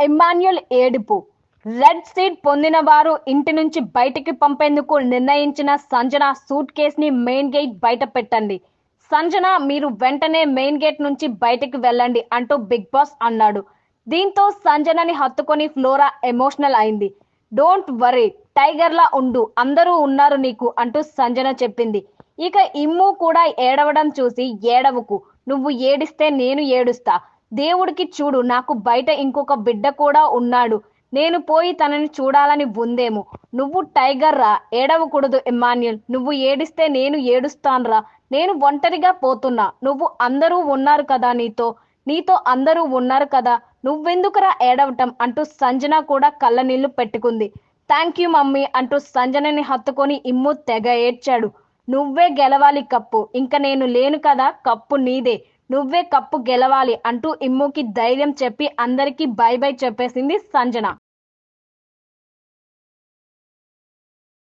ఇమ్మాన్యుయల్ ఏడుపు. Red seat పొందిన వారు ఇంటి నుంచి బయటికి పంపేందుకు నిర్ణయించిన సంజన సూట్ కేసుని మెయిన్ గేట్ బయట పెట్టండి. సంజన, మీరు వెంటనే మెయిన్ గేట్ నుంచి బయటికి వెళ్ళండి అంటూ బిగ్ బాస్ అన్నాడు. దీంతో సంజనని హత్తుకొని ఫ్లోరా ఎమోషనల్ అయింది. డోంట్ వరీ, టైగర్ లా ఉండు, అందరూ ఉన్నారు నీకు అంటూ సంజన చెప్పింది. ఇక ఇమ్ము కూడా ఏడవడం చూసి, ఏడవకు, నువ్వు ఏడిస్తే నేను ఏడుస్తా. దేవుడికి చూడు, నాకు బయట ఇంకొక బిడ్డ కూడా ఉన్నాడు. నేను పోయి తనని చూడాలని ఉందేమో. నువ్వు టైగర్ రా, ఏడవకూడదు ఇమ్మాన్యుయల్. నువ్వు ఏడిస్తే నేను ఏడుస్తాన్రా. నేను ఒంటరిగా పోతున్నా. నువ్వు అందరూ ఉన్నారు కదా నీతో అందరూ ఉన్నారు కదా, నువ్వెందుకురా ఏడవటం అంటూ సంజన కూడా కళ్ళ నీళ్లు పెట్టుకుంది. థ్యాంక్ యూ మమ్మీ అంటూ సంజనని హత్తుకొని ఇమ్ము తెగ ఏడ్చాడు. నువ్వే గెలవాలి కప్పు, ఇంక నేను లేను కదా, కప్పు నీదే, నువ్వే కప్పు గెలవాలి అంటూ ఇమ్ముకి ధైర్యం చెప్పి అందరికీ బై బై చెప్పేసింది సంజన.